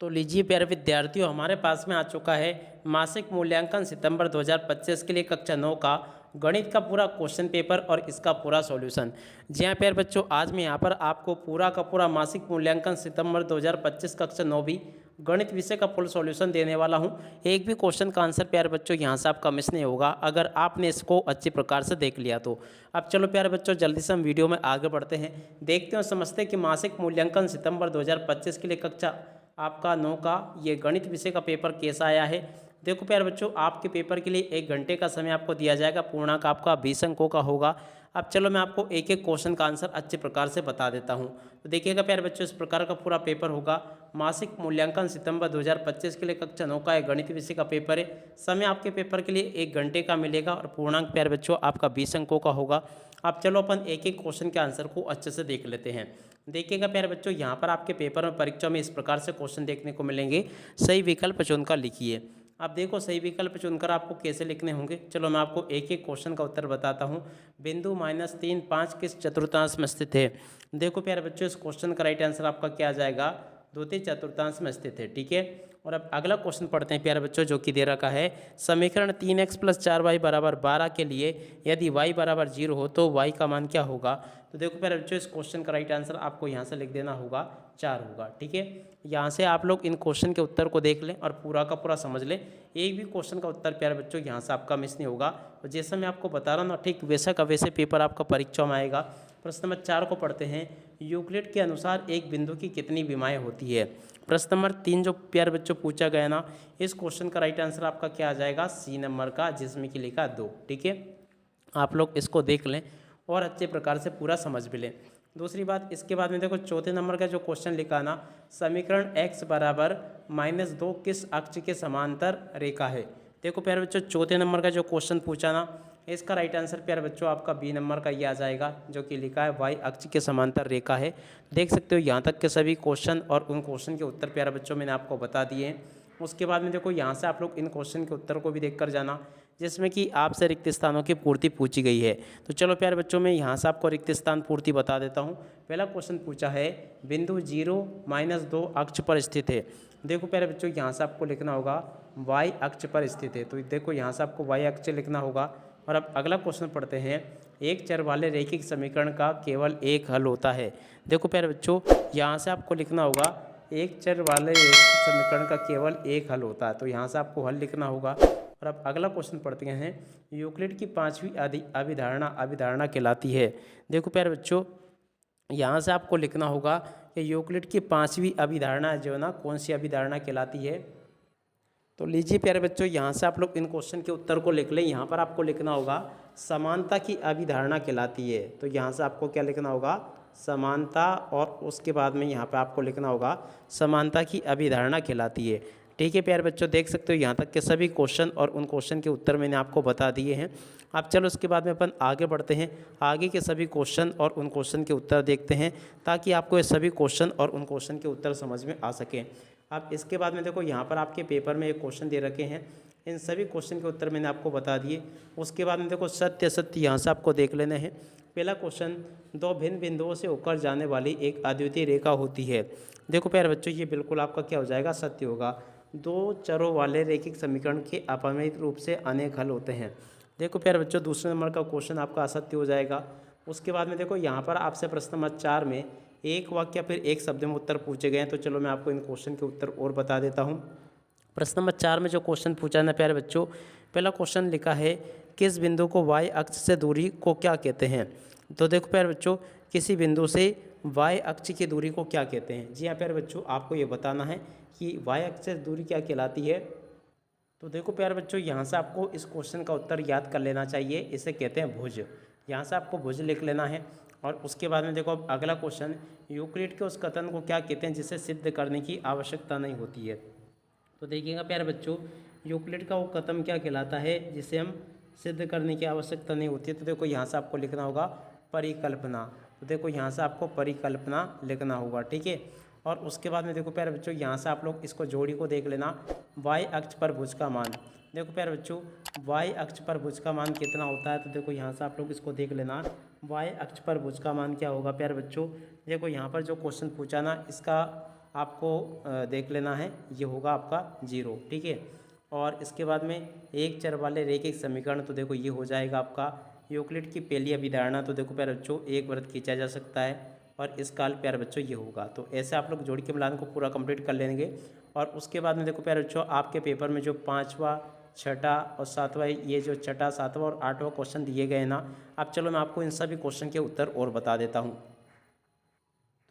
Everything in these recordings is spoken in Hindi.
तो लीजिए प्यारे विद्यार्थियों, हमारे पास में आ चुका है मासिक मूल्यांकन सितंबर 2025 के लिए कक्षा 9 का गणित का पूरा क्वेश्चन पेपर और इसका पूरा सॉल्यूशन। जी हाँ प्यारे बच्चों, आज मैं यहाँ पर आपको पूरा का पूरा मासिक मूल्यांकन सितंबर 2025 कक्षा 9 भी गणित विषय का फुल सॉल्यूशन देने वाला हूँ। एक भी क्वेश्चन का आंसर प्यारे बच्चों यहाँ से आपका मिस नहीं होगा अगर आपने इसको अच्छी प्रकार से देख लिया तो। अब चलो प्यारे बच्चों, जल्दी से हम वीडियो में आगे बढ़ते हैं, देखते हैं और समझते हैं कि मासिक मूल्यांकन सितंबर 2025 के लिए कक्षा आपका 9 का ये गणित विषय का पेपर कैसा आया है। देखो प्यारे बच्चों, आपके पेपर के लिए 1 घंटे का समय आपको दिया जाएगा, पूर्णांक आपका 20 अंकों का होगा। अब चलो मैं आपको एक एक क्वेश्चन का आंसर अच्छे प्रकार से बता देता हूँ। तो देखिएगा प्यारे बच्चों, इस प्रकार का पूरा पेपर होगा। मासिक मूल्यांकन सितंबर 2025 के लिए कक्षा 9 का एक गणित विषय का पेपर है। समय आपके पेपर के लिए 1 घंटे का मिलेगा और पूर्णांक प्यारे बच्चों आपका 20 अंकों का होगा। अब चलो अपन एक एक क्वेश्चन के आंसर को अच्छे से देख लेते हैं। देखिएगा प्यारे बच्चों, यहाँ पर आपके पेपर में परीक्षा में इस प्रकार से क्वेश्चन देखने को मिलेंगे। सही विकल्प चुनकर लिखिए। अब देखो सही विकल्प चुनकर आपको कैसे लिखने होंगे, चलो मैं आपको एक एक क्वेश्चन का उत्तर बताता हूँ। बिंदु -3 5 किस चतुर्थांश में स्थित है। देखो प्यारे बच्चों, इस क्वेश्चन का राइट आंसर आपका क्या आ जाएगा, द्वितीय चतुर्थांश में स्थित है। ठीक है, और अब अगला क्वेश्चन पढ़ते हैं प्यारे बच्चों, जो कि दे रखा है समीकरण 3x + 4y = 12 के लिए यदि y = 0 हो तो y का मान क्या होगा। तो देखो प्यारे बच्चों, इस क्वेश्चन का राइट आंसर आपको यहाँ से लिख देना होगा 4 होगा। ठीक है, यहाँ से आप लोग इन क्वेश्चन के उत्तर को देख लें और पूरा का पूरा समझ लें। एक भी क्वेश्चन का उत्तर प्यारे बच्चों यहाँ से आपका मिस नहीं होगा। तो जैसा मैं आपको बता रहा हूँ ना, ठीक वैसा का वैसे पेपर आपका परीक्षा में आएगा। प्रश्न नंबर 4 को पढ़ते हैं। यूक्लिड के अनुसार एक बिंदु की कितनी विमाएँ होती है। प्रश्न नंबर 3 जो प्यारे बच्चों पूछा गया ना, इस क्वेश्चन का राइट आंसर आपका क्या आ जाएगा, सी नंबर का, जिसमें कि लिखा 2। ठीक है, आप लोग इसको देख लें और अच्छे प्रकार से पूरा समझ भी लें। दूसरी बात, इसके बाद में देखो चौथे नंबर का जो क्वेश्चन लिखा ना, समीकरण x = -2 किस अक्ष के समांतर रेखा है। देखो प्यारे बच्चों, चौथे नंबर का जो क्वेश्चन पूछा ना, इसका राइट आंसर प्यारे बच्चों आपका बी नंबर का ये आ जाएगा, जो कि लिखा है y अक्ष के समांतर रेखा है। देख सकते हो यहाँ तक के सभी क्वेश्चन और उन क्वेश्चन के उत्तर प्यारे बच्चों मैंने आपको बता दिए हैं। उसके बाद में देखो यहाँ से आप लोग इन क्वेश्चन के उत्तर को भी देख कर जाना, जिसमें कि आपसे रिक्त स्थानों की पूर्ति पूछी गई है। तो चलो प्यारे बच्चों, मैं यहाँ से आपको रिक्त स्थान पूर्ति बता देता हूँ। पहला क्वेश्चन पूछा है बिंदु 0-2 अक्ष पर स्थित है। देखो प्यारे बच्चों, यहाँ से आपको लिखना होगा y अक्ष पर स्थित है। तो देखो यहाँ से आपको y अक्ष लिखना होगा। और अब अगला क्वेश्चन पढ़ते हैं। एक चर वाले रैखिक समीकरण का केवल एक हल होता है। देखो प्यारे बच्चों, यहाँ से आपको लिखना होगा एक चर वाले रैखिक समीकरण का केवल एक हल होता है। तो यहाँ से आपको हल लिखना होगा। और अब अगला क्वेश्चन पढ़ते हैं। यूक्लिड की 5वीं अभिधारणा कहलाती है। देखो प्यारे बच्चों, यहाँ से आपको लिखना होगा कि यूक्लिड की 5वीं अभिधारणा जो है ना, कौन सी अभिधारणा कहलाती है। तो लीजिए प्यारे बच्चों, यहाँ से आप लोग इन क्वेश्चन के उत्तर को लिख लें। यहाँ पर आपको लिखना होगा समानता की अभिधारणा कहलाती है। तो यहाँ से आपको क्या लिखना होगा, समानता, और उसके बाद में यहाँ पे आपको लिखना होगा समानता की अभिधारणा कहलाती है। ठीक है प्यारे बच्चों, देख सकते हो यहाँ तक के सभी क्वेश्चन और उन क्वेश्चन के उत्तर मैंने आपको बता दिए हैं। अब चलो उसके बाद में अपन आगे बढ़ते हैं, आगे के सभी क्वेश्चन और उन क्वेश्चन के उत्तर देखते हैं, ताकि आपको ये सभी क्वेश्चन और उन क्वेश्चन के उत्तर समझ में आ सकें। अब इसके बाद में देखो यहाँ पर आपके पेपर में एक क्वेश्चन दे रखे हैं, इन सभी क्वेश्चन के उत्तर मैंने आपको बता दिए। उसके बाद में देखो सत्य असत्य यहाँ से आपको देख लेना है। पहला क्वेश्चन, 2 भिन्न बिंदुओं से होकर जाने वाली एक अद्वितीय रेखा होती है। देखो प्यारे बच्चों, ये बिल्कुल आपका क्या हो जाएगा, सत्य होगा। 2 चरों वाले रैखिक समीकरण के अपरिमित रूप से अनेक हल होते हैं। देखो प्यारे बच्चों, दूसरे नंबर का क्वेश्चन आपका असत्य हो जाएगा। उसके बाद में देखो यहाँ पर आपसे प्रश्न नंबर 4 में एक वाक्य फिर एक शब्द में उत्तर पूछे गए हैं। तो चलो मैं आपको इन क्वेश्चन के उत्तर और बता देता हूँ। प्रश्न नंबर 4 में जो क्वेश्चन पूछा ना प्यारे बच्चों, पहला क्वेश्चन लिखा है किस बिंदु को y अक्ष से दूरी को क्या कहते हैं। तो देखो प्यारे बच्चों, किसी बिंदु से y अक्ष की दूरी को क्या कहते हैं। जी हाँ प्यारे बच्चों, आपको ये बताना है कि y अक्ष से दूरी क्या कहलाती है। तो देखो प्यारे बच्चों, यहाँ से आपको इस क्वेश्चन का उत्तर याद कर लेना चाहिए। इसे कहते हैं भुज। यहाँ से आपको भुज लिख लेना है। और उसके बाद में देखो अब अगला क्वेश्चन, यूक्लिड के उस कथन को क्या कहते हैं जिसे सिद्ध करने की आवश्यकता नहीं होती है। तो देखिएगा प्यारे बच्चों, यूक्लिड का वो कथन क्या कहलाता है जिसे हम सिद्ध करने की आवश्यकता नहीं होती है। तो देखो यहाँ से आपको लिखना होगा परिकल्पना। तो देखो यहाँ से आपको परिकल्पना लिखना होगा। ठीक है, और उसके बाद में देखो प्यारे बच्चों, यहाँ से आप लोग इसको जोड़ी को देख लेना, y अक्ष पर भुज का मान। देखो प्यारे बच्चों, y अक्ष पर भुज का मान कितना होता है। तो देखो यहाँ से आप लोग इसको देख लेना, y अक्ष पर भुज का मान क्या होगा प्यारे बच्चों। देखो यहाँ पर जो क्वेश्चन पूछा ना, इसका आपको देख लेना है, ये होगा आपका 0, ठीक है। और इसके बाद में एक चर वाले रैखिक समीकरण, तो देखो ये हो जाएगा आपका यूक्लिड की पहली अभिधारणा, तो देखो प्यारे बच्चों एक वृत्त खींचा जा सकता है और इस काल प्यारे बच्चों ये होगा। तो ऐसे आप लोग जोड़ के मिलान को पूरा कंप्लीट कर लेंगे। और उसके बाद में देखो प्यारे बच्चों आपके पेपर में जो 5वां, 6ठा और 7वां, ये जो 6ठा, 7वां और 8वां क्वेश्चन दिए गए ना, अब चलो मैं आपको इन सभी क्वेश्चन के उत्तर और बता देता हूँ।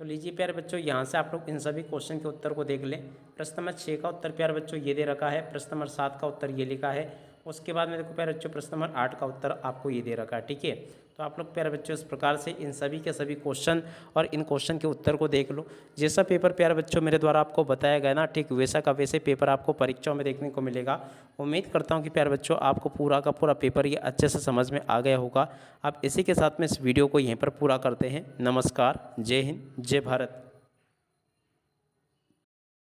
तो लीजिए प्यारे बच्चों, यहाँ से आप लोग इन सभी क्वेश्चन के उत्तर को देख लें। प्रश्न नंबर 6 का उत्तर प्यारे बच्चों ये दे रखा है, प्रश्न नंबर 7 का उत्तर ये लिखा है, उसके बाद में देखो प्यारे बच्चों प्रश्न नंबर 8 का उत्तर आपको ये दे रखा है, ठीक है। तो आप लोग प्यारे बच्चों इस प्रकार से इन सभी के सभी क्वेश्चन और इन क्वेश्चन के उत्तर को देख लो। जैसा पेपर प्यारे बच्चों मेरे द्वारा आपको बताया गया ना, ठीक वैसा का वैसे पेपर आपको परीक्षाओं में देखने को मिलेगा। उम्मीद करता हूँ कि प्यारे बच्चों आपको पूरा का पूरा पेपर ये अच्छे से समझ में आ गया होगा। आप इसी के साथ में इस वीडियो को यहीं पर पूरा करते हैं। नमस्कार, जय हिंद, जय भारत।